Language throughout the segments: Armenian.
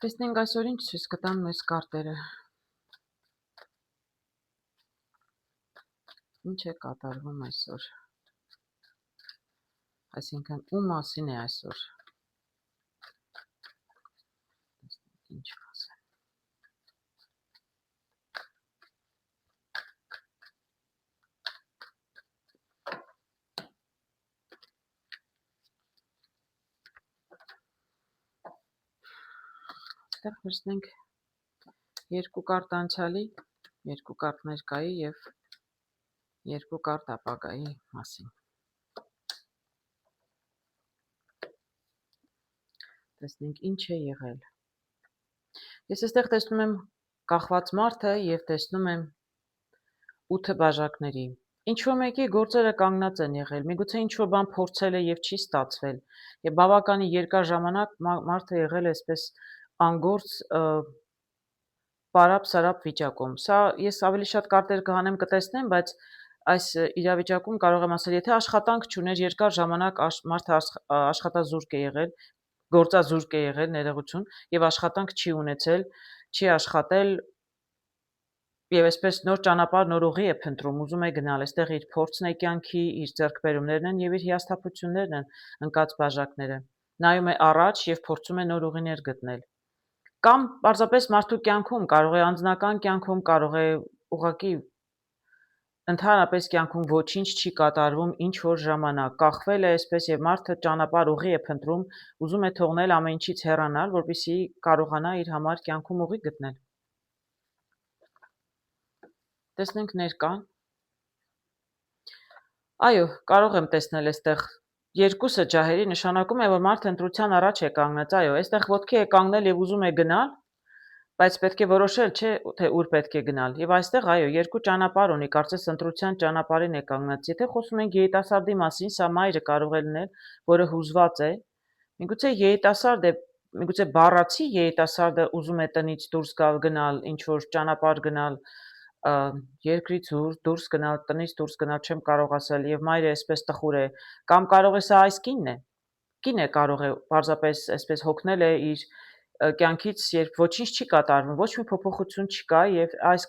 Տեսնենք այսօր ինչ ցույց կտան մեզ կարտերը։ Ինչ է կատարվում այսօր։ Այսինքն ու մասին է այսօր։ Տեսնենք ինչ ասեն։ Այստեղ տեսնենք երկու կարտ անցյալի, երկու կարտ ներկայի եւ երկու կարտ ապագայի մասին։ Տեսնենք ինչ է եղել։ Ես այստեղ տեսնում եմ կախված մարդը եւ տեսնում եմ 8 բաժակների։ Ինչ-որ մեկի գործերը կանգնած են եղել, միգուցե ինչ-որ բան փորձել է եւ չի ստացվել։ Եվ բավականին երկար ժամանակ մարդը եղել է այսպես անգործ պարապ-սարապ վիճակում։ Սա ես ավելի շատ կարտեր կհանեմ կտեսնեմ, բայց այս իրավիճակում կարող եմ ասել, եթե աշխատանք չուներ երկար ժամանակ մարդը աշխատազուրկ է եղել, գործազուրկ է եղել, ներողություն, եւ աշխատանք չի ունեցել, չի աշխատել եւ այսպես նոր ճանապարհ, նոր ուղի է փնտրում, ուզում է գնալ, այստեղ իր փորձն է կյանքի, իր ձեռքբերումներն են եւ իր հիասթափություններն են ընկած բաժակները։ Նայում է առաջ եւ փորձում է նոր ուղիներ գտնել։ Կամ պարզապես մարդու կյանքում կարող է անձնական կյանքում, կարող է ուղղակի ընդհանրապես կյանքում ոչինչ չի կատարվում ինչ որ ժամանակ, կախվել է այսպես եւ մարդը ճանապարհ ուղի է փնտրում, ուզում է թողնել ամեն ինչից հեռանալ, որպեսզի կարողանա իր համար կյանքում ուղի գտնել։ Տեսնենք ներկան։ Այո, կարող եմ տեսնել այստեղ երկուսը ջահերի նշանակում է, որ մարդը ընտրության առաջ է կանգնած, այո, այստեղ ոտքի է կանգնել եւ ուզում է գնալ, բայց պետք է որոշել, չէ, թե ուր պետք է գնալ։ Եվ այստեղ, այո, երկու ճանապարհ ունի, կարծես ընտրության ճանապարհին է կանգնած։ Եթե խոսում ենք երիտասարդի մասին, սա մայրը կարող է լինել, որը հուզված է։ Միգուցե երիտասարդ է, միգուցե բառացի երիտասարդը ուզում է տնից դուրս գնալ, ինչ որ ճանապարհ գնալ, երկրից դուրս գնալ, տնից դուրս գնալ, չեմ կարող ասել, եւ մայրը այսպես տխուր է, կամ կարող է սա այս կինն է կարող է պարզապես այսպես հոգնել է իր կյանքից, երբ ոչինչ չի կատարվում, ոչ մի փոփոխություն չկա եւ այս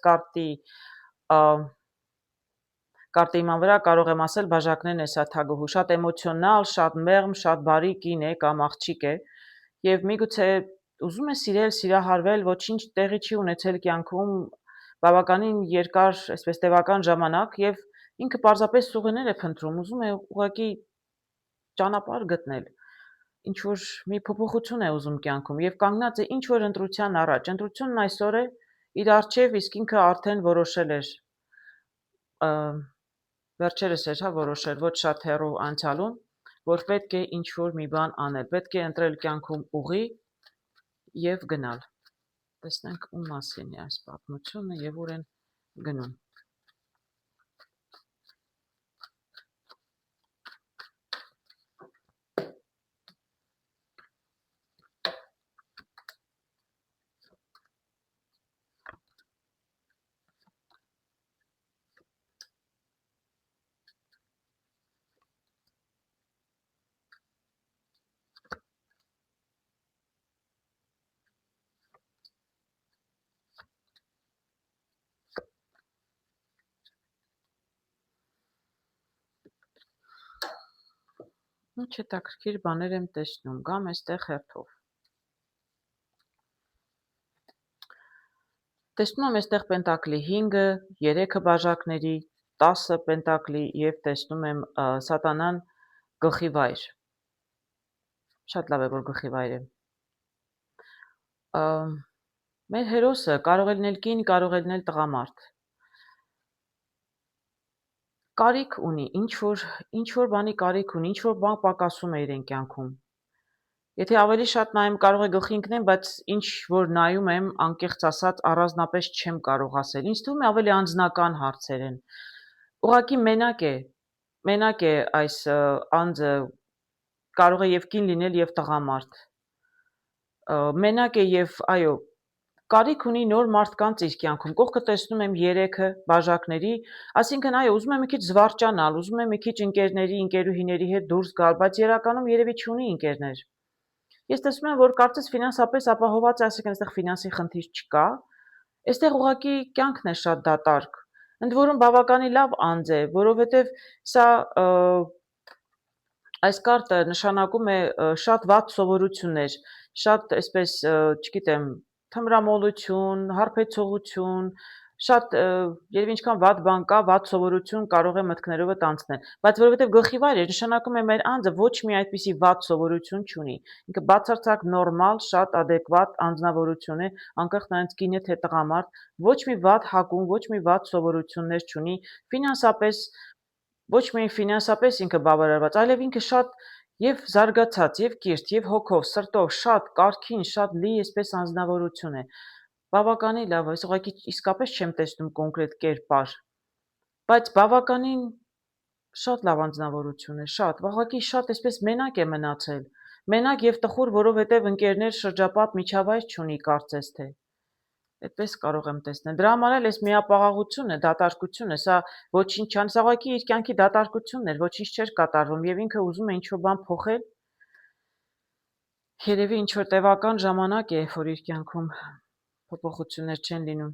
կարտի իման վրա կարող եմ ասել բաժակներն է սա թագուհու, շատ էմոցիոնալ, շատ մեղմ, շատ բարի կին է կամ աղջիկ է եւ միգուցե ուզում է սիրել, սիրահարվել, ոչինչ տեղի չի ունեցել կյանքում բավականին երկար, այսպես տևական ժամանակ եւ ինքը պարզապես ուղիներ է փնտրում, ուզում է ուղղակի ճանապարհ գտնել, ինչ որ մի փոփոխություն է ուզում կյանքում եւ կանգնած է ինչ որ ընտրության առաջ։ Ընտրությունն այսօր է իր արժեվ, իսկ ինքը արդեն որոշել էր վերջերս էր, որոշել ոչ շատ հեռու անցյալում, որ պետք է ինչ որ մի բան անել, պետք է ընտրել կյանքում ուղի եւ գնալ։ Տեսնենք ում մասին է այս պատմությունը եւ ուր են գնում։ Ինչ հետաքրքիր բաներ եմ տեսնում, գամ այստեղ հերթով։ Տեսնում եմ այստեղ պենտակլի 5-ը, 3-ը բաժակների, 10 պենտակլի եւ տեսնում եմ սատանան գլխիվայր։ Շատ լավ է, որ գլխիվայր է։ Մեր հերոսը կարող է լինել կին, կարող է լինել տղամարդ։ Կարիք ունի, ինչ որ բանի կարիք ունի, ինչ որ բան պակասում է իրեն կյանքում։ Եթե ավելի շատ նայեմ, կարող է գլխի ընկնեմ, բայց ինչ որ նայում եմ, անկեղծ ասած, առանձնապես չեմ կարող ասել։ Ինձ թվում է ավելի անձնական հարցեր են։ Ուղղակի մենակ է այս անձը, կարող է եւ կին լինել եւ տղամարդ։ Մենակ է եւ այո, կարիք ունի նոր մարդկանց իր կյանքում։ Կողքը տեսնում եմ 3-ը բաժակների, այսինքն այո, ուզում է մի քիչ զվարճանալ, ուզում է մի քիչ ընկերների, ընկերուհիների հետ դուրս գալ, բայց իրականում երևի չունի ընկերներ։ ես տեսնում եմ, որ կարծես ֆինանսապես ապահոված է, այսինքն այստեղ ֆինանսի խնդիր չկա, այստեղ ուղղակի կյանքն է շատ դատարկ, ընդ որում բավականին լավ անձ է, որովհետև սա այս կարտը նշանակում է շատ վատ սովորություններ, շատ, այսպես, չգիտեմ, թմրամոլություն, հարբեցողություն, շատ երևի ինչքան վատ բան կա, վատ սովորություն կարող է մտքներովդ անցնել, բայց որովհետև գլխիվայր է, նշանակում է մեր անձը ոչ մի այդպիսի վատ սովորություն չունի, ինքը բացարձակ նորմալ, շատ ադեկվատ անձնավորություն է, անկախ նրանից կին է թե տղամարդ, ոչ մի վատ հակում, ոչ մի վատ սովորություններ չունի, ֆինանսապես, ոչ միայն ֆինանսապես ինքը բավարարված, այլև ինքը շատ եւ զարգացած, եւ կիրթ, եւ հոգով, սրտով, շատ կարգին, շատ լի այսպես անձնավորություն է, բավականին լավ, ես ուղղակի իսկապես չեմ տեսնում կոնկրետ կերպար, բայց բավականին շատ լավ անձնավորություն է, շատ, ուղղակի շատ այսպես մենակ է մնացել, մենակ եւ տխուր, որովհետեւ ընկերներ, շրջապատ, միջավայր չունի, կարծես թե։ Այդպես կարող եմ տեսնել։ Դրա համար էլ այս միապաղաղությունը, դատարկությունը, սա ոչինչ չան, սա ուղղակի իր կյանքի դատարկությունն էր, ոչինչ չէր կատարվում եւ ինքը ուզում է ինչ-որ բան փոխել։ Երևի ինչ-որ տևական ժամանակ է, որ իր կյանքում փոփոխություններ չեն լինում։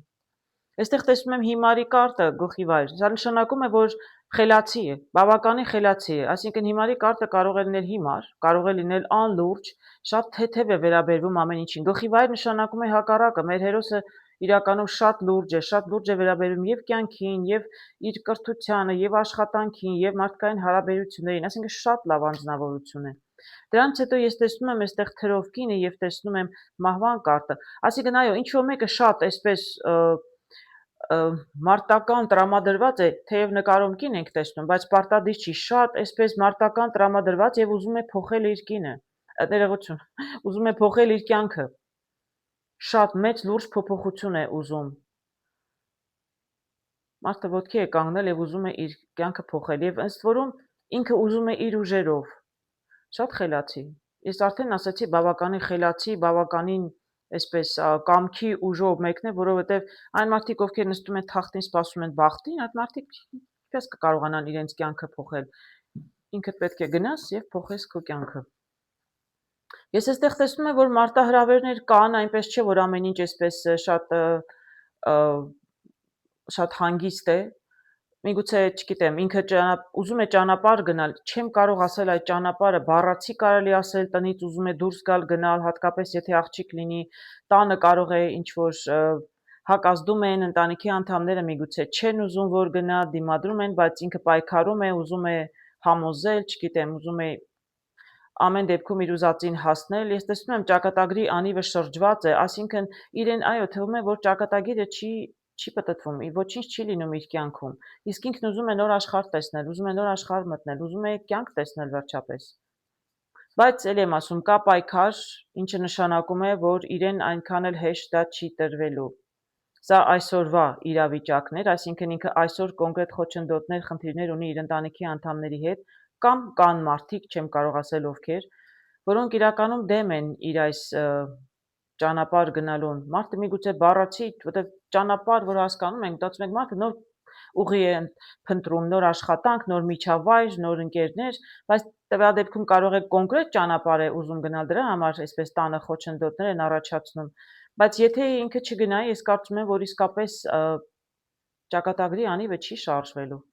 Այստեղ տեսնում եմ հիմարի կարտը գլխիվայր, սա նշանակում է, որ խելացի է, բավականին խելացի է, այսինքն հիմարի կարտը կարող է լինել հիմար, կարող է լինել անլուրջ, շատ թեթև է վերաբերվում ամեն ինչին։ Գլխիվայր նշանակում է հակառակը, մեր հերոսը իրականում շատ լուրջ է վերաբերվում եւ կյանքին, եւ իր կրթությանը, եւ աշխատանքին, եւ մարդկային հարաբերություններին, այսինքն շատ լավ անձնավորություն է։ Դրանից հետո ես տեսնում եմ այստեղ թրով կինը եւ տեսնում եմ մահվան կարտը, այսինքն այո, ինչ որ մեկը շատ այսպես մարտական տրամադրված է, թեև նկարում կին ենք տեսնում, բայց պարտադիր չի, շատ այսպես մարտական տրամադրված եւ ուզում է փոխել իր կինը, ներողություն, ուզում է փոխել իր կյանքը, շատ մեծ լուրջ փոփոխություն է ուզում, մարդը ոտքի է կանգնել եւ ուզում է իր կյանքը փոխել եւ ըստ որում ինքը ուզում է իր ուժերով, շատ խելացի, ես արդեն ասացի բավականին խելացի, բավականին այսպես կամքի ուժով մեկն է, որովհետև այն մարդիկ, ովքեր նստում են թախտին, սպասում են բախտին, այդ մարդիկ ինչպես կկարողանան իրենց կյանքը փոխել։ Ինքդ պետք է գնաս եւ փոխես քո կյանքը։ Ես այստեղ տեսնում եմ, որ մարտահրավերներ կան, այնպես չէ, որ ամեն ինչ այսպես շատ հանգիստ է։ Միգուցե, չգիտեմ, ինքը ուզում է ճանապարհ գնալ, չեմ կարող ասել այդ ճանապարհը, բառացի կարելի ասել, տնից ուզում է դուրս գալ գնալ, հատկապես եթե աղջիկ լինի, տանը կարող է ինչ-որ հակազդում են ընտանիքի անդամները, միգուցե չեն ուզում որ գնա, դիմադրում են, բայց ինքը պայքարում է, ուզում է համոզել, չգիտեմ, ուզում է ամեն դեպքում իր ուզածին հասնել։ Ես տեսնում եմ ճակատագրի անիվը շրջված է, այսինքն իրեն, այո, թվում է, որ ճակատագիրը չի պտտվում, ոչինչ չի լինում իր կյանքում, իսկ ինքն ուզում է նոր աշխարհ տեսնել, ուզում է նոր աշխարհ մտնել, ուզում է կյանք տեսնել վերջապես։ Բայց էլ եմ ասում, կա պայքար, ինչը նշանակում է, որ իրեն այնքան էլ հեշտ դա չի տրվելու։ Սա այսօրվա իրավիճակն էր, այսինքն ինքը այսօր կոնկրետ խոչընդոտներ, խնդիրներ ունի իր ընտանիքի անդամների հետ, կամ կան մարդիկ, չեմ կարող ասել ովքեր, որոնք իրականում դեմ են իր այս ճանապարհ գնալուն, մարդը միգուցե բառացի, որտեղ ճանապարհ, որ հասկանում ենք, մտածում ենք մարդը նոր ուղի է փնտրում, նոր աշխատանք, նոր միջավայր, նոր ընկերներ, բայց տվյալ դեպքում կարող է կոնկրետ ճանապարհ է ուզում գնալ, դրա համար այսպես տանը խոչընդոտներ են առաջացնում, բայց եթե ինքը չգնայի, ես կարծում եմ, որ իսկապես ճակատագրի անիվը չի շարժվելու։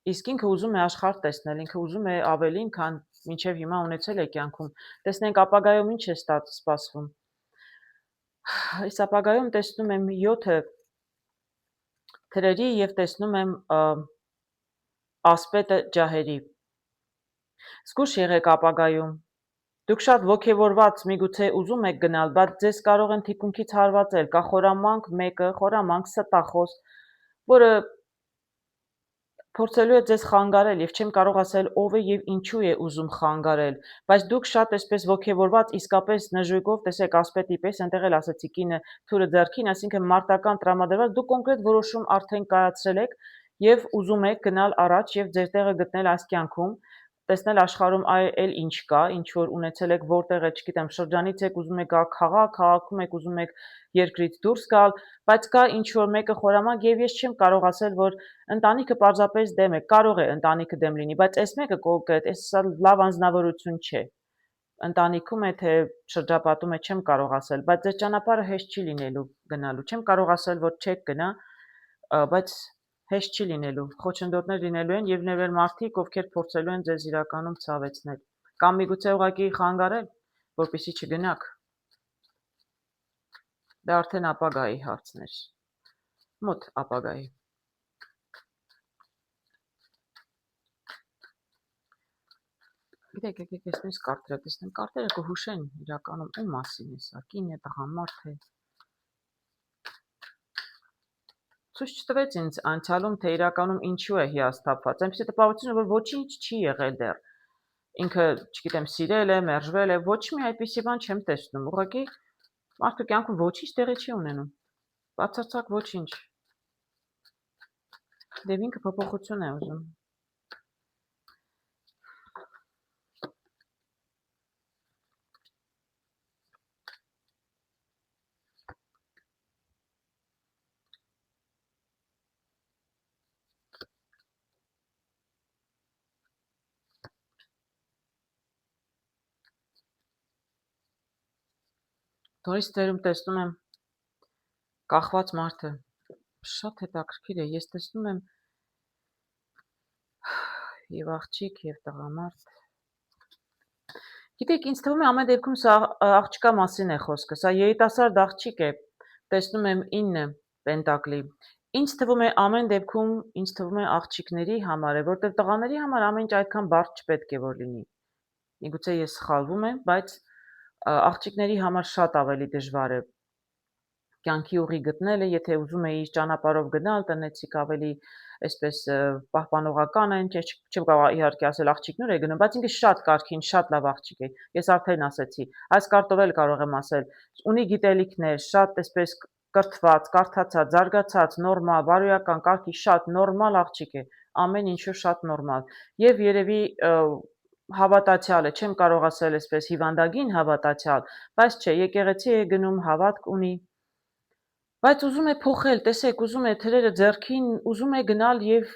Իսկ ինքը ուզում է աշխարհ տեսնել, ինքը ուզում է ավելին, քան մինչև հիմա ունեցել է կյանքում։ Տեսնենք ապագայում ինչ է սպասվում։ Այս ապագայում տեսնում եմ 7 թրերի եւ տեսնում եմ ասպետը ջահերի։ Զգուշ եղեք ապագայում։ Դուք շատ ոգևորված միգուցե ուզում եք գնալ, բայց ձեզ կարող են թիկունքից հարվածել, կա խորամանկ մեկը, խորամանկ ստախոս, որը փորձելու է ձեզ խանգարել եւ չեմ կարող ասել ով է եւ ինչու է ուզում խանգարել, բայց դուք շատ այսպես ոգևորված իսկապես նժույգով, տեսեք ասպետի պես, այնտեղ էլ ասացի կինը թուրը ձեռքին, այսինքն մարտական տրամադրված, դուք կոնկրետ որոշում արդեն կայացրել եք եւ ուզում եք գնալ առաջ եւ ձեր տեղը գտնել այս կյանքում, տեսնել աշխարհում այլ ինչ կա, ինչ որ ունեցել եք, որտեղ է, չգիտեմ, շրջանից եք ուզում եք գալ քաղաք, քաղաքում եք ուզում եք երկրից դուրս գալ, բայց կա ինչ որ մեկը խորամանկ եւ ես չեմ կարող ասել, որ ընտանիքը պարզապես դեմ է, կարող է ընտանիքը դեմ լինի, բայց այս մեկը կոնկրետ, այս լավ անձնավորություն չէ։ ընտանիքում է, թե շրջապատում է, չեմ կարող ասել, բայց ձեր ճանապարհը հեշտ չի լինելու գնալու։ Չեմ կարող ասել, որ չեք գնա, բայց հեշտ չի լինելու։ Խոչընդոտներ լինելու են եւ ներվել մարդիկ, ովքեր փորձելու են ձեզ իրականում ցավեցնել։ Կամ միգուցե ուղղակի խանգարել, որպեսզի չգնաք։ Դա արդեն ապագայի հարցն է։ Մոտ ապագայի։ Գիտեք, եկեք ես նույնիսկ կարտերը տեսնեմ, կարտերը կհուշեն իրականում ում մասին է սա, կին է, տղամարդ է։ Ցույց չտվեց ինձ անցյալում, թե իրականում ինչու է հիասթափված։ Այնպեսի տպավորություն է, որ ոչինչ չի եղել դեռ։ Ինքը, չգիտեմ, սիրել է, մերժվել է, ոչ մի այդպիսի բան չեմ տեսնում։ Ուղղակի մարդու կյանքում ոչինչ տեղի չի ունենում։ Բացարձակ ոչինչ։ Եվ ինքը փոփոխություն է ուզում։ Դորիս դերում տեսնում եմ կախված մարդը։ Շատ հետաքրքիր է, ես տեսնում եմ եւ աղջիկ եւ տղամարդ։ Գիտեք, ինձ թվում է ամեն դեպքում սա աղջկա մասին է խոսքը։ Սա երիտասարդ աղջիկ է։ Տեսնում եմ 9 պենտակլի։ Ինձ թվում է ամեն դեպքում ինձ թվում է աղջիկների համար է, որտեղ տղաների համար ամեն ինչ այդքան բարդ չպետք է որ լինի։ Միգուցե ես սխալվում եմ, բայց աղջիկների համար շատ ավելի դժվար է կյանքի ուղի գտնելը, եթե ուզում էիր ճանապարհով գնալ, տնեցիք ավելի այսպես պահպանողական են, չեմ կարող իհարկե ասել աղջիկն ուր է գնում, բայց ինքը շատ կարգին, շատ լավ աղջիկ է։ Ես արդեն ասեցի, այս կարտով էլ կարող եմ ասել, ունի գիտելիքներ, շատ այսպես կրթված, կարդացած, զարգացած, նորմալ, բարոյական կարգի շատ նորմալ աղջիկ է, ամեն ինչու շատ նորմալ։ Եվ երևի հավատացյալ է, չեմ կարող ասել այսպես հիվանդագին հավատացյալ, բայց չէ, եկեղեցի է գնում, հավատք ունի, բայց ուզում է փոխել, տեսեք, ուզում է թրերը ձեռքին, ուզում է գնալ եւ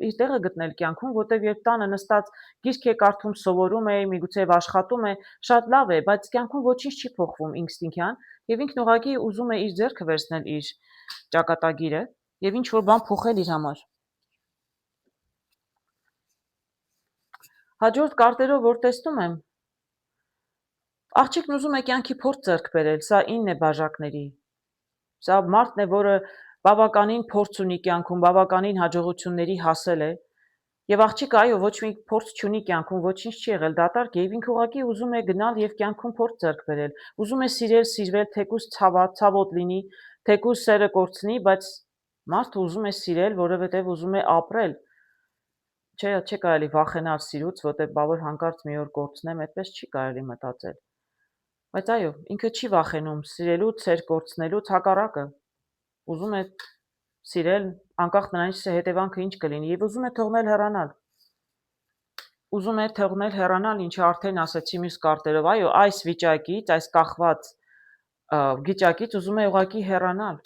իր տեղը գտնել կյանքում, որտեղ երբ տանը նստած գիրք է կարդում, սովորում է, միգուցե աշխատում է, շատ լավ է, բայց կյանքում ոչինչ չի փոխվում ինստինկտյան եւ ինքն ուղղակի ուզում է իր ձեռքը վերցնել իր ճակատագիրը եւ ինչ որ բան փոխել իր համար։ Հաջորդ կարտերով որ տեսնում եմ, աղջիկն ուզում է կյանքի փորձ ձեռք բերել, սա 9 է բաժակների։ Սա մարդն է, որը բավականին փորձ ունի կյանքում, բավականին հաջողությունների հասել է, եւ աղջիկը այո, ոչ մի փորձ չունի կյանքում, ոչինչ չի եղել դատարկ, եւ ինքը ուղղակի ուզում է գնալ եւ կյանքում փորձ ձեռք բերել։ Ուզում է սիրել, սիրվել, թեկուզ ցավոտ լինի, թեկուզ սերը կորցնի, բայց մարդը ուզում է սիրել, որովհետեւ ուզում է ապրել։ Չէ կարելի վախենալ սիրուց, որտեղ բավոր հանկարծ մի օր կորցնեմ, այդպես չի կարելի մտածել։ Բայց այո, ինքը չի վախենում սիրելուց, սեր կորցնելուց, հակառակը։ Ուզում է սիրել, անկախ նրանից հետևանքը ինչ կլինի, եւ ուզում է թողնել հեռանալ։ Ուզում է թողնել հեռանալ, ինչը արդեն ասացի մյուս կարտերով, այո, այս վիճակից, այս կախված վիճակից ուզում է ուղղակի հեռանալ։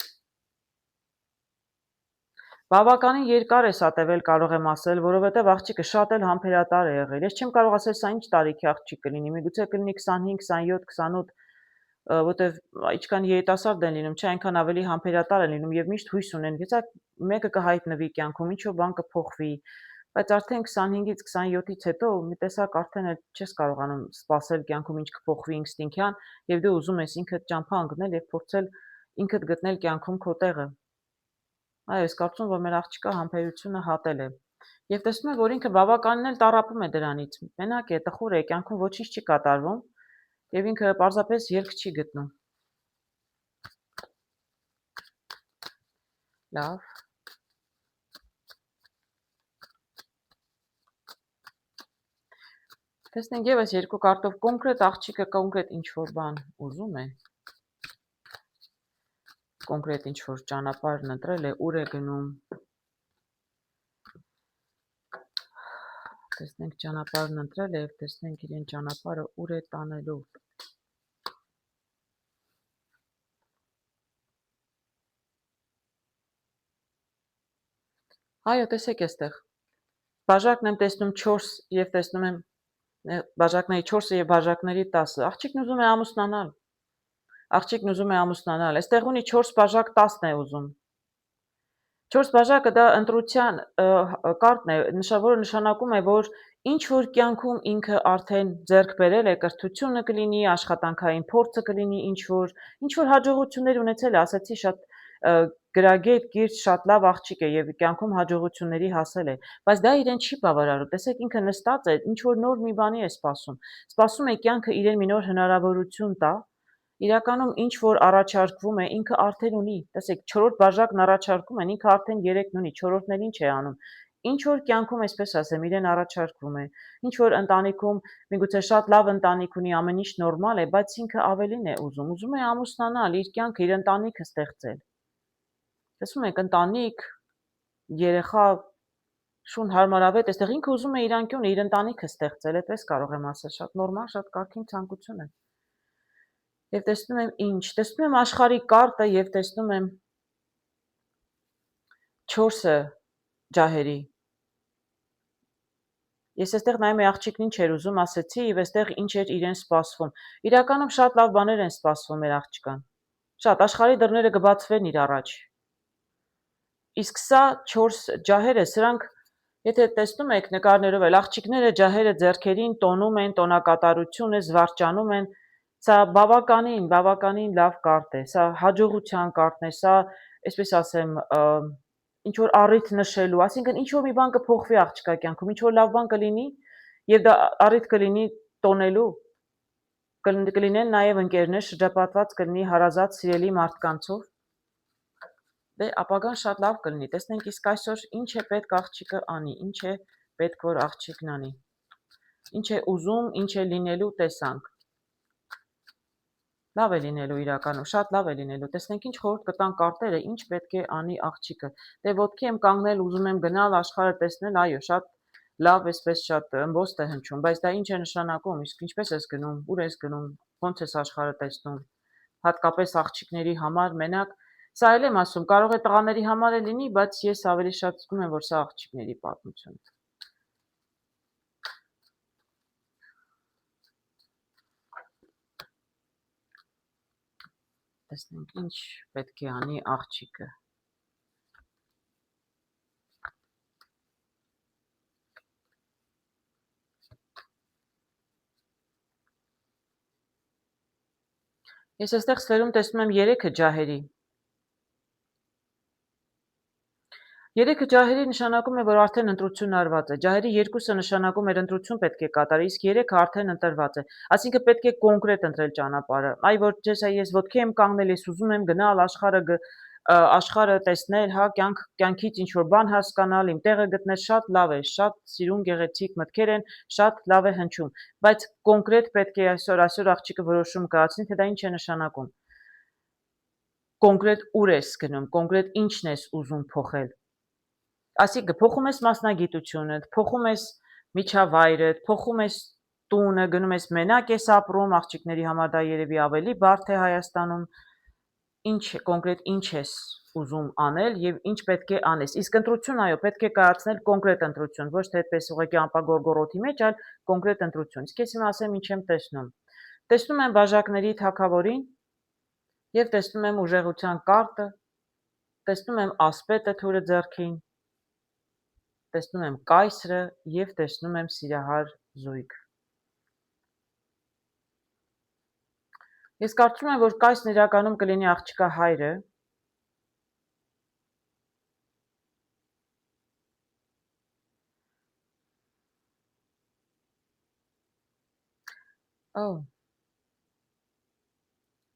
Բավականին երկար է սա տևել, կարող եմ ասել, որովհետև աղջիկը շատ էլ համբերատար է եղել։ Ես չեմ կարող ասել սա ինչ տարիքի աղջիկ կլինի, միգուցե կլինի 25, 27, 28, որտև ինչքան երիտասարդ են լինում, չէ, այնքան ավելի համբերատար են լինում եւ միշտ հույս ունեն, հեսա մեկը կհայտնվի կյանքում, ինչ որ բան կփոխվի, բայց արդեն 25-ից 27-ից հետո մի տեսակ արդեն չես կարողանում սпасել կյանքում ինչ կփոխվի ինստինկտյան եւ դու ուզում ես ինքդ ճամփա ընկնել եւ փորձել ինքդ գտնել կյանքում քո տեղը։ Այո, ես կարծում եմ, որ մեր աղջկա համբերությունը հատել է։ Եվ տեսնում եմ, որ ինքը բավականին էլ տառապում է դրանից։ Մենակ է, տխուր է, կյանքում ոչինչ չի կատարվում, եւ ինքը պարզապես ելք չի գտնում։ Լավ։ Տեսնենք եւս երկու կարտով կոնկրետ աղջիկը կոնկրետ ինչ որ բան ուզում է։ Կոնկրետ ինչ որ ճանապարհն ընտրել է, ուր է գնում։ Տեսնենք ճանապարհն ընտրել է եւ տեսնենք իրեն ճանապարհը ուր է տանելու։ Այո, տեսեք այստեղ։ Բաժակն եմ տեսնում 4 եւ տեսնում եմ բաժակների 4-ը եւ բաժակների 10-ը։ Աղջիկն ուզում է ամուսնանալ։ Աղջիկն ուզում է ամուսնանալ։ Այստեղ ունի 4 բաժակ 10-ն է ուզում։ 4 բաժակը դա ընտրության կարտն է, որը նշանակում է, որ ինչ որ կյանքում ինքը արդեն ձեռք բերել է, կրթությունը կլինի, աշխատանքային փորձը կլինի, ինչ որ հաջողություններ ունեցել է, ասացի շատ գրագետ, կիրթ, շատ լավ աղջիկ է եւ կյանքում հաջողությունների հասել է, բայց դա իրեն չի բավարարում։ Տեսեք, ինքը նստած է, ինչ որ նոր մի բանի է սպասում։ Սպասում է կյանքը իրեն մի նոր հնարավորություն տա։ Իրականում ինչ որ առաջարկվում է, ինքը արդեն ունի։ Տեսեք, 4-րդ բաժակն առաջարկում են, ինքը արդեն 3-ն ունի, 4-րդն էլ ինչ է անում։ Ինչ որ կյանքում, այսպես ասեմ, իրեն առաջարկվում է։ Ինչ որ ընտանիքում, միգուցե շատ լավ ընտանիք ունի, ամեն ինչ նորմալ է, բայց ինքը ավելին է ուզում։ Ուզում է ամուսնանալ, իր կյանքը, իր ընտանիքը ստեղծել։ Տեսնում եք, ընտանիք, երեխա, շուն հարմարավետ, այստեղ ինքը ուզում է իր անկյունը, իր ընտանիքը ստեղծել, այդպես կարող եմ ասել, շատ նորմալ, շատ կարգին ցանկություն է։ Եվ տեսնում եմ ինչ, տեսնում եմ աշխարհի կարտը եւ տեսնում եմ 4-ը ջահերի։ Ես այստեղ նայում եմ աղջիկն ինչ էր ուզում, ասեցի, եւ այստեղ ինչ էր իրեն սպասվում։ Իրականում շատ լավ բաներ են սպասվում մեր աղջկան։ Շատ աշխարհի դռները կբացվեն իր առաջ։ Իսկ սա 4 ջահերը, սրանք, եթե տեսնում եք նկարներով էլ, աղջիկները ջահերը ձեռքերին տոնում են, տոնակատարություն է, զվարճանում են։ Սա բավականին լավ կարտ է, սա հաջողության կարտն է, սա, այսպես ասեմ, ինչ որ առիթ նշելու, այսինքն ինչ որ մի բան կփոխվի աղջկա կյանքում, ինչ որ լավ բան կլինի, եւ դա առիթ կլինի տոնելու, կլինեն նաեւ ընկերներ, շրջապատված կլինի հարազատ սիրելի մարդկանցով, դե ապագան շատ լավ կլինի։ Տեսնենք իսկ այսօր ինչ է պետք աղջիկը անի, ինչ է պետք որ աղջիկն անի, ինչ է ուզում, ինչ է լինելու տեսանք։ Լավ է լինելու իրականում, շատ լավ է լինելու։ Տեսնենք ինչ խորհուրդ կտան կարտերը, ինչ պետք է անի աղջիկը։ Դե ոտքի եմ կանգնել, ուզում եմ գնալ աշխարհը տեսնել, այո, շատ լավ, այսպես շատ ըմբոստ է հնչում, բայց դա ինչ է նշանակում, իսկ ինչպես ես գնում, ուր ես գնում, ո՞նց ես աշխարհը տեսնում։ Հատկապես աղջիկների համար մենակ, սա էլ եմ ասում, կարող է տղաների համար է լինի, բայց ես ավելի շատ զգում եմ, որ սա աղջիկների պատմությունն է։ Տեսնենք ինչ պետք է անի աղջիկը։ Ես այստեղ սферում տեսնում եմ 3 ջահերի։ 3 ջահերի նշանակում է, որ արդեն ընտրությունն արված է։ Ջահերի 2-ը նշանակում էր ընտրություն պետք է կատարի, իսկ 3-ը արդեն ընտրված է։ Այսինքն պետք է կոնկրետ ընտրել ճանապարհը։ Այ որ ես ոտքի եմ կանգնել, ես ուզում եմ գնալ աշխարհը տեսնել, հա, կյանքից ինչ որ բան հասկանալ, իմ տեղը գտնել, շատ լավ է, շատ սիրուն գեղեցիկ մտքեր են, շատ լավ է հնչում, բայց կոնկրետ պետք է այսօր աղջիկը որոշում կայացնի, թե դա ինչ է նշանակում։ Կոնկրետ ուր ես գնում, կոնկրետ ինչն ես ուզում փոխել։ Այսինքն փոխում ես մասնագիտությունը, փոխում ես միջավայրը, փոխում ես տունը, գնում ես մենակ ես ապրում, աղջիկների համար դա երևի ավելի բարդ է Հայաստանում։ Ինչ կոնկրետ ինչ ես ուզում անել եւ ինչ պետք է անես։ Իսկ ընտրություն, այո, պետք է կայացնել կոնկրետ ընտրություն, ոչ թե այդպես ուղղակի անպագորգորոթի մեջ, այլ կոնկրետ ընտրություն։ Իսկ ես հիմա ասեմ ինչ եմ տեսնում։ Տեսնում եմ բաժակների թագավորին եւ տեսնում եմ ուժեղության կարտը, տեսնում եմ ասպետը թուրը ձեռքին, տեսնում եմ կայսրը եւ տեսնում եմ սիրահար զույգ։ Ես կարծում եմ, որ կայսրն իրականում կլինի աղջկա հայրը։ Օ։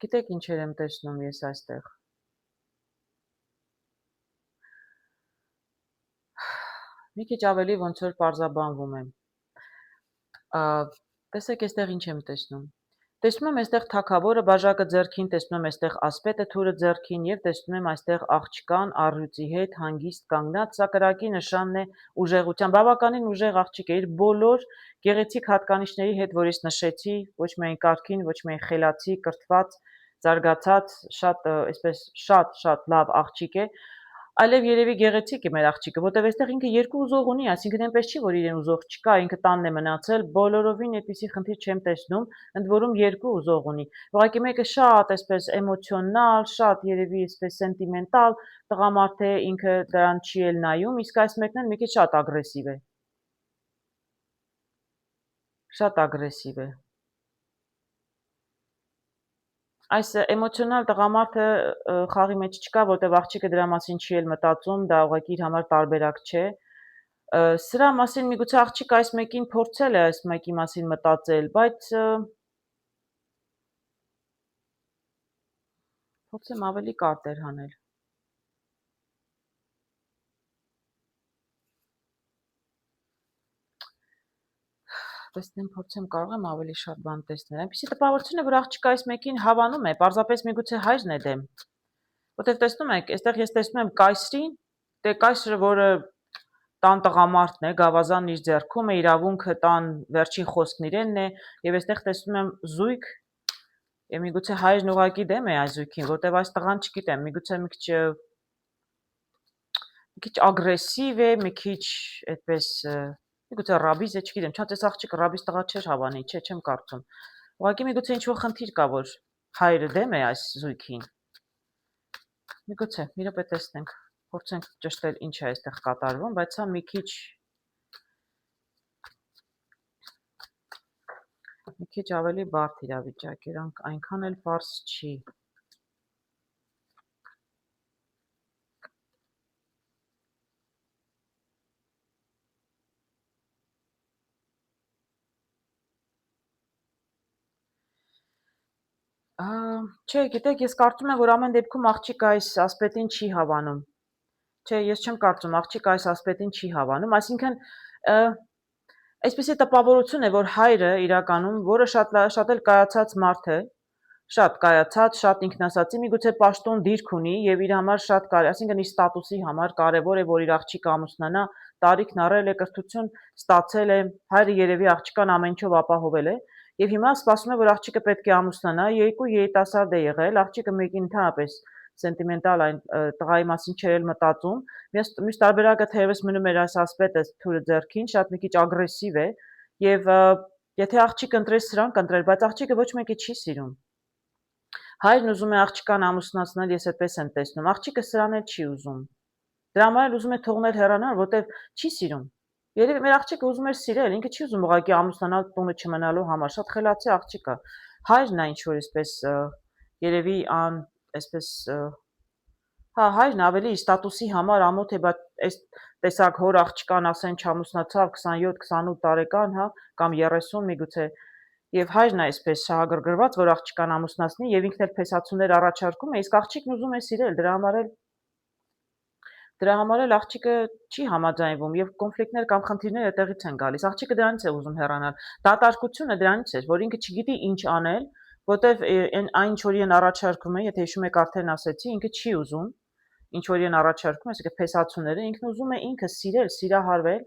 Գիտեք ինչեր եմ տեսնում ես այստեղ։ Մի քիչ ավելի ոնց որ պարզաբանվում եմ։ Տեսեք այստեղ ինչ եմ տեսնում։ Տեսնում եմ այստեղ թագավորը բաժակը ձեռքին, տեսնում եմ այստեղ ասպետը թուրը ձեռքին եւ տեսնում եմ այստեղ աղջկան առյուծի հետ հանգիստ կանգնած, սա կրակի նշանն է ուժեղության, բավականին ուժեղ աղջիկ է իր բոլոր գեղեցիկ հատկանիշների հետ, որ ես նշեցի, ոչ միայն կարգին, ոչ միայն խելացի, կրթված, զարգացած, շատ այսպես շատ լավ աղջիկ է։ այլև երևի գեղեցիկ է մեր աղջիկը, որտեվ այստեղ ինքը երկու ուզող ունի, այսինքն այնպես չի, որ իրեն ուզող չկա, ինքը տանն է մնացել, բոլորովին այդպիսի խնդիր չեմ տեսնում, ընդ որում երկու ուզող ունի։ Ուղղակի մեկը շատ այսպես էմոցիոնալ, շատ երևի այսպես սենտիմենտալ տղամարդ է, ինքը դրան չի էլ նայում, իսկ այս մեկն էլ մի քիչ շատ ագրեսիվ է։ Շատ ագրեսիվ է։ Այս էմոցիոնալ տղամարդը խաղի մեջ չկա, որտեղ աղջիկը դրա մասին չի էլ մտածում, դա ուղղակի իր համար տարբերակ չէ։ Սրա մասին միգուցե աղջիկը այս մեկին փորձել է այս մեկի մասին մտածել, բայց փորձեմ ավելի կարտեր հանել։ Տեսնեմ, փորձեմ, կարող եմ ավելի շատ բան տեսնել։ Այնպեսի տպավորություն է, որ աղջիկը այս մեկին հավանում է, պարզապես միգուցե հայրն է դեմ։ Որտեվ տեսնում եք, այստեղ ես տեսնում եմ կայսրին, դե կայսրը, որը տան տղամարդն է, գավազանն իր ձեռքում է, իրավունքը տան վերջին խոսքն իրենն է, եւ այստեղ տեսնում եմ զույգ, եւ միգուցե հայրն ուղակի դեմ է այս զույգին, որտեվ այս տղան, չգիտեմ, միգուցե մի քիչ ագրեսիվ է, մի քիչ այդպես միգուցե ռաբիզ է, չգիտեմ, չնայած այս աղջիկը ռաբիզ տղա չէր հավանի, չէ, չեմ կարծում։ Ուղղակի միգուցե ինչ-որ խնդիր կա, որ հայրը դեմ է այս զույգին։ Միգուցե, մի րոպե տեսնենք, փորձենք ճշտել ինչ է այստեղ կատարվում, բայց սա մի քիչ ավելի բարդ իրավիճակ է, այնքան էլ պարզ չի։ Չէ, գիտեք, ես կարծում եմ, որ ամեն դեպքում աղջիկը այս ասպետին չի հավանում։ Չէ, ես չեմ կարծում, աղջիկը այս ասպետին չի հավանում, այսինքն այսպիսի տպավորություն է, որ հայրը իրականում, որը շատ էլ կայացած մարդ է, շատ կայացած, շատ ինքնասածի, միգուցե պաշտոն դիրք ունի եւ իր համար շատ այսինքն իր ստատուսի համար կարեւոր է, որ իր աղջիկը ամուսնանա, տարիքն առել է, կրթություն ստացել է, հայրը երևի աղջկան ամեն ինչով ապահովել է եւ հիմա սպասում է, որ աղջիկը պետք է ամուսնանա, երկու երիտասարդ է եղել, աղջիկը մեկին ընդհանրապես սենտիմենտալ այն տղայի մասին չէր էլ մտածում, մյուս տարբերակը թերևս մնում էր այս ասպետը թուրը ձեռքին, շատ մի քիչ ագրեսիվ է եւ եթե աղջիկը ընտրեր սրան կընտրեր, բայց աղջիկը ոչ մեկի չի սիրում։ Հայրն ուզում է աղջկան ամուսնացնել, ես այդպես եմ տեսնում, աղջիկը սրան էլ չի ուզում։ Դրա համար էլ ուզում է թողնել հեռանալ, որտեվ չի սիրում։ Երևի մեր աղջիկը ուզում էր սիրել, ինքը չի ուզում ուղղակի ամուսնանալ տունը չմնալու համար, շատ խելացի աղջիկ է։ Հայրն է ինչ-որ այսպես երևի այսպես հա, հայրն ավելի ստատուսի համար ամոթ է, բայց այս տեսակ հոր աղջկան ասեն չամուսնացավ 27-28 տարեկան, հա, կամ 30 միգուցե եւ հայրն է այսպես շահագրգռված, որ աղջկան ամուսնացնի եւ ինքն էլ փեսացուներ առաջարկում է, իսկ աղջիկն ուզում է սիրել, դրա համար էլ աղջիկը չի համաձայնվում եւ կոնֆլիկտներ կամ խնդիրներ այդտեղից են գալիս։ Աղջիկը դրանից է ուզում հեռանալ։ Դատարկությունը դրանից է, որ ինքը չգիտի ինչ անել, որտեվ այն ինչ որ իրեն առաջարկում է, եթե հիշում եք արդեն ասեցի, ինքը չի ուզում, ինչ որ իրեն առաջարկում է, այսինքն փեսացուները, ինքն ուզում է ինքը սիրել, սիրահարվել։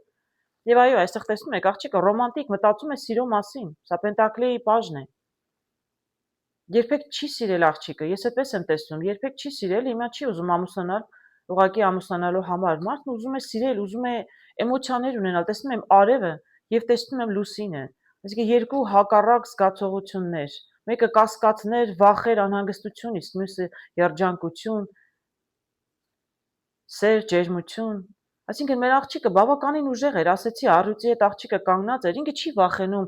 Եվ այո, այստեղ տեսնում եք, աղջիկը ռոմանտիկ մտածում է սիրո մասին։ Սա Պենտակլի բաժն է։ Երբեք չի սիրել աղջիկը, ես այդպես եմ տեսնում, երբեք չի սիրել, հիմա չի ուզում ամուսնանալ, ուղղակի ամուսնանալու համար։ Մարդն ուզում է սիրել, ուզում է էմոցիաներ ունենալ, տեսնում եմ արևը եւ տեսնում եմ լուսինը։ Այսինքն երկու հակառակ զգացողություններ։ Մեկը կասկածներ, վախեր, անհանգստություն, իսկ մյուսը երջանկություն, սեր, ջերմություն։ Այսինքն մեր աղջիկը բավականին ուժեղ էր, ասեցի, առյուծի հետ աղջիկը կանգնած էր, ինքը չի վախենում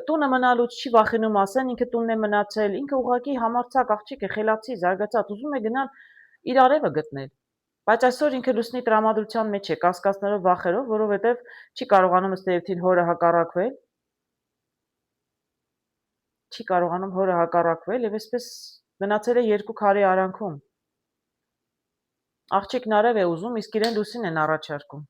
տունը մնալուց, չի վախենում ասեն, ինքը տունն է մնացել, ինքը ուղղակի համարձակ աղջիկ է, խելացի, զարգացած, ուզում է գնալ իր արևը գտնել։ Բայց այսօր ինքը լուսնի տրամադրության մեջ է, կասկածներով, վախերով, որովհետև չի կարողանում ըստ երևույթին հորը հակառակվել, չի կարողանում հորը հակառակվել եւ այսպես մնացել է երկու քարի արանքում։ Աղջիկն արև է ուզում, իսկ իրեն լուսին են առաջարկում։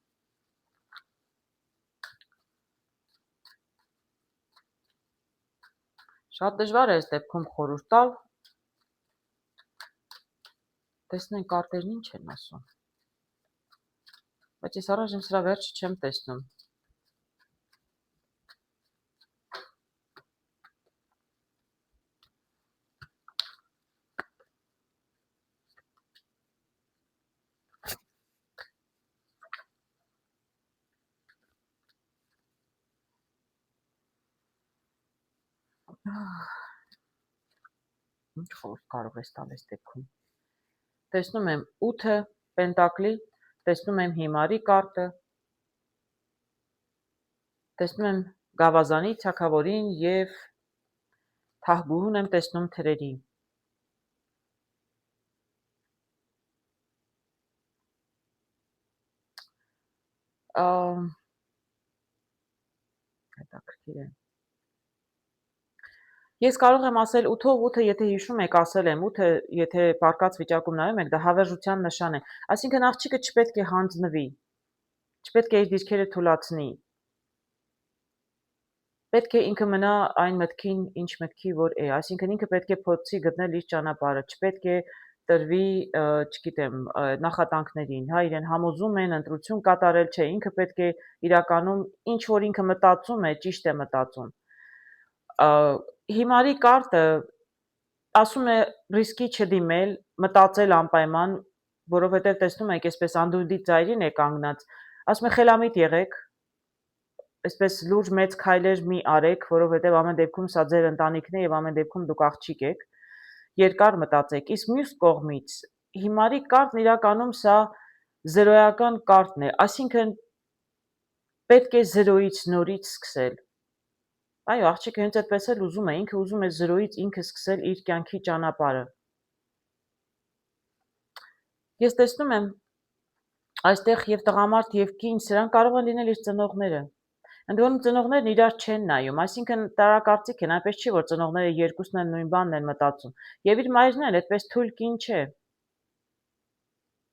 Շատ դժվար է այս դեպքում խորհուրդ տալ։ Տեսնենք կարտերն ինչ են ասում։ Բայց ես առայժմ սրա վերջը չեմ տեսնում։ Ինչ խորհուրդ կարող ես տալ այս դեպքում։ Տեսնում եմ 8-ը պենտակլի, տեսնում եմ հիմարի կարտը, տեսնում եմ գավազանի, թագավորին եւ թահբուհուն եմ տեսնում թրերի։ Հետաքրքիր է։ Ես կարող եմ ասել 8-ով 8-ը, եթե հիշում եք, ասել եմ 8-ը, եթե պարկած վիճակում նայում եք, դա հավերժության նշան է։ Այսինքն աղջիկը չպետք է հանձնվի, չպետք է իր դիրքերը թուլացնի։ Պետք է ինքը մնա այն մտքին, ինչ մտքի որ է, այսինքն ինքը պետք է փորձի գտնել իր ճանապարհը, չպետք է տրվի, չգիտեմ, նախատանքներին, հա, իրեն համոզում են ընտրություն կատարել, չէ, ինքը պետք է իրականում ինչ որ ինքը մտածում է, ճիշտ է մտածում։ Հիմարի կարտը ասում է ռիսկի չդիմել, մտածել անպայման, որովհետև տեսնում եք, այսպես անդունդի ծայրին է կանգնած, ասում է խելամիտ եղեք, այսպես լուրջ մեծ քայլեր մի արեք, որովհետև ամեն դեպքում սա ձեր ընտանիքն է եւ ամեն դեպքում դուք աղջիկ եք, երկար մտածեք, իսկ մյուս կողմից հիմարի կարտն իրականում սա զրոյական կարտն է, այսինքն պետք է զրոյից նորից սկսել։ Այո, աղջիկը հենց այդպես էլ ուզում է, ինքը ուզում է զրոյից ինքը սկսել իր կյանքի ճանապարհը։ Ես տեսնում եմ այստեղ եւ տղամարդ եւ կին, սրանք կարող են լինել իր ծնողները։ Ընդ որում ծնողներն իրար չեն նայում, այսինքն տարակարծիք են, այնպես չի, որ ծնողները երկուսն են նույն բանն են մտածում։ Եվ իր մայրն էլ այդպես թույլ կին չէ։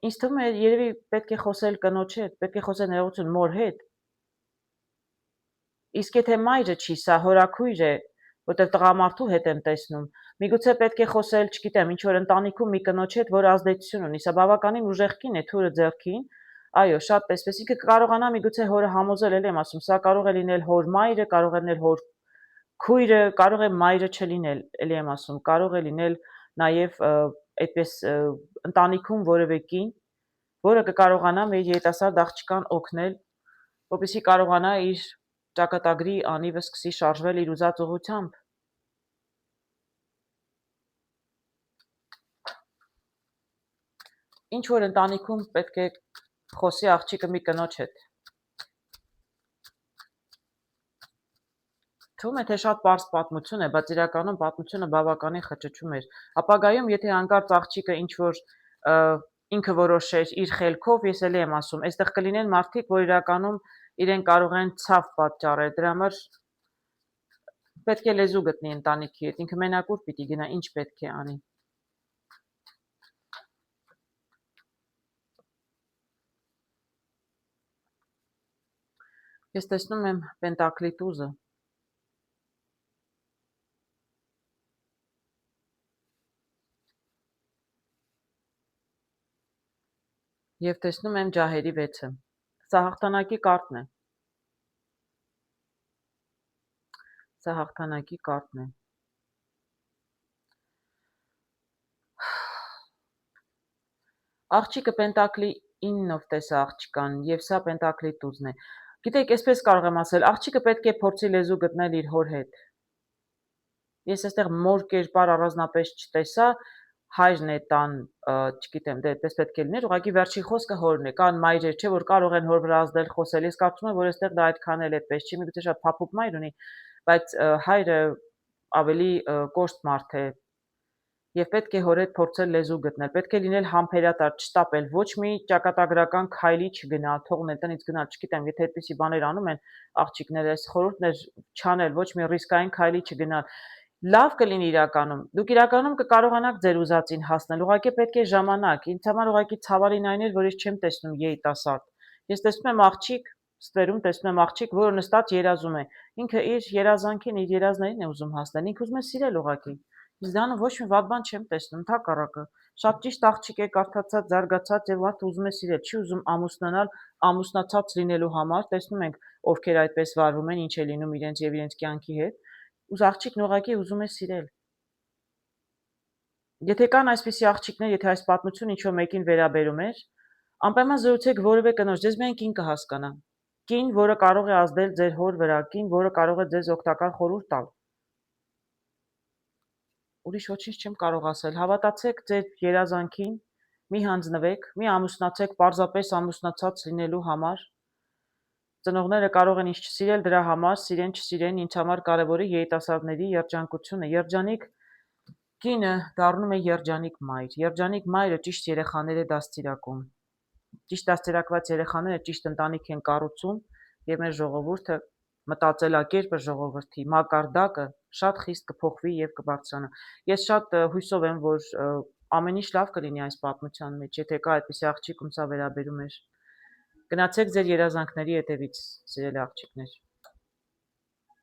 Ինձ թվում է երևի պետք է խոսել կնոջ հետ, պետք է խոսել ներողություն մոր հետ։ Իսկ եթե մայրը չի, սա հորաքույր է, որտեղ տղամարդու հետ եմ տեսնում, միգուցե պետք է խոսել, չգիտեմ, ինչ որ ընտանիքում մի կնոջ հետ, որ ազդեցություն ունի, սա բավականին ուժեղ կին է, թուրը ձեռքին, այո, շատ տեսպես, ինքը կարողանա միգուցե հորը համոզել, էլ եմ ասում, սա կարող է լինել հոր մայրը, կարող է լինել հոր քույրը, կարող է մայրը չլինել, էլի եմ ասում, կարող է լինել նաև այդպես ընտանիքում որևէ կին, որը կկարողանա մեր երիտասարդ աղջկան օգնել, որպեսզի կարողանա իր ճակատագրի անիվը սկսի շարժվել իր ուզած ուղղությամբ։ Ինչ որ ընտանիքում պետք է խոսի աղջիկը մի կնոջ հետ։ Թվում է, թե շատ պարզ պատմություն է, բայց իրականում պատմությունը բավականին խճճում էր։ Ապագայում, եթե հանկարծ աղջիկը ինչ որ ինքը որոշեր իր խելքով, ես էլի եմ ասում, այստեղ կլինեն մարդիկ, որ իրականում իրեն կարող են ցավ պատճառել, դրա համար պետք է լեզու գտնի ընտանիքի հետ, ինքը մենակ ուր պիտի գնա, ինչ պետք է անի։ Ես տեսնում եմ պենտակլի տուզը։ Եվ տեսնում եմ ջահերի 6-ը։ Սա հաղթանակի կարտն է։ Սա հաղթանակի կարտն է։ Աղջիկը պենտակլի 9-ով տեսա աղջկան, եւ սա պենտակլի տուզն է։ Գիտեք, այսպես կարող եմ ասել, աղջիկը պետք է փորձի լեզու գտնել իր հոր հետ։ Ես այստեղ մոր կերպար առանձնապես չտեսա, հայրն է տան, չգիտեմ, դե այդպես պետք է լիներ, ուղղակի վերջի խոսքը հորն է, կան մայրեր, չէ, որ կարող են հոր վրա ազդել խոսել։ Ես կարծում եմ, որ այստեղ դա այդքան էլ այդպես չի, միգուցե շատ փափուկ մայր ունի, բայց հայրը ավելի կոշտ մարդ է, եւ պետք է հոր հետ փորձել լեզու գտնել, պետք է լինել համբերատար, չտապել, ոչ մի ճակատագրական քայլի չգնալ, թողնել տնից գնալ, չգիտեմ, եթե այդպիսի բաներ անում են աղջիկները, այս խորհուրդն է չանել, ոչ մի ռիսկային քայլի չգնալ։ Լավ կլինի իրականում, դուք իրականում կկարողանաք ձեր ուզածին հասնել, ուղղակի պետք է ժամանակ, ինձ համար ուղղակի ցավալին այն էր, որ ես չեմ տեսնում երիտասարդ, ես տեսնում եմ աղջիկ, ստվերում տեսնում եմ աղջիկ, որը նստած երազում է, ինքը իր երազանքին, իր երազներին է ուզում հասնել, ինքը ուզում է սիրել ուղղակի, իսկ դրանում ոչ մի վատ բան չեմ տեսնում, ընդհակառակը, շատ ճիշտ աղջիկ է, կարդացած, զարգացած եւ մարդը ուզում է սիրել, չի ուզում ամուսնանալ, ամուսնացած լինելու համար, տեսնում ենք ովքեր այդպես վարվում են, ինչ է լինում իրենց եւ իրենց կյանքի հետ, աղջիկն ուղղակի ուզում է սիրել։ Եթե կան այսպիսի աղջիկներ, եթե այս պատմությունը ինչ-որ մեկին վերաբերում էր, անպայման զրուցեք որևէ կնոջ, ձեզ միայն կին կհասկանա։ Կին, որը կարող է ազդել ձեր հոր վրա, կին, որը կարող է ձեզ օգտակար խորհուրդ տալ։ ուրիշ ոչինչ չեմ կարող ասել։ Հավատացեք ձեր երազանքին, մի հանձնվեք, մի ամուսնացեք պարզապես ամուսնացած լինելու համար։ Ծնողները կարող են ինձ չսիրել դրա համար, սիրեն, չսիրեն, ինձ համար կարևորը երիտասարդների երջանկությունը։ Երջանիկ կինը դառնում է երջանիկ մայր։ Երջանիկ մայրը ճիշտ երեխաներ է դաստիարակում։ Ճիշտ դաստիարակված երեխաները ճիշտ ընտանիք են կառուցում եւ մեր ժողովուրդը մտածելակերպը ժողովրդի մակարդակը շատ խիստ կփոխվի եւ կբարձրանա։ Ես շատ հույսով եմ, որ ամեն ինչ լավ կլինի այս պատմության մեջ, եթե կա այդպիսի աղջիկ, ում սա վերաբերում էր։ Գնացեք ձեր երազանքների հետևից, սիրելի աղջիկներ։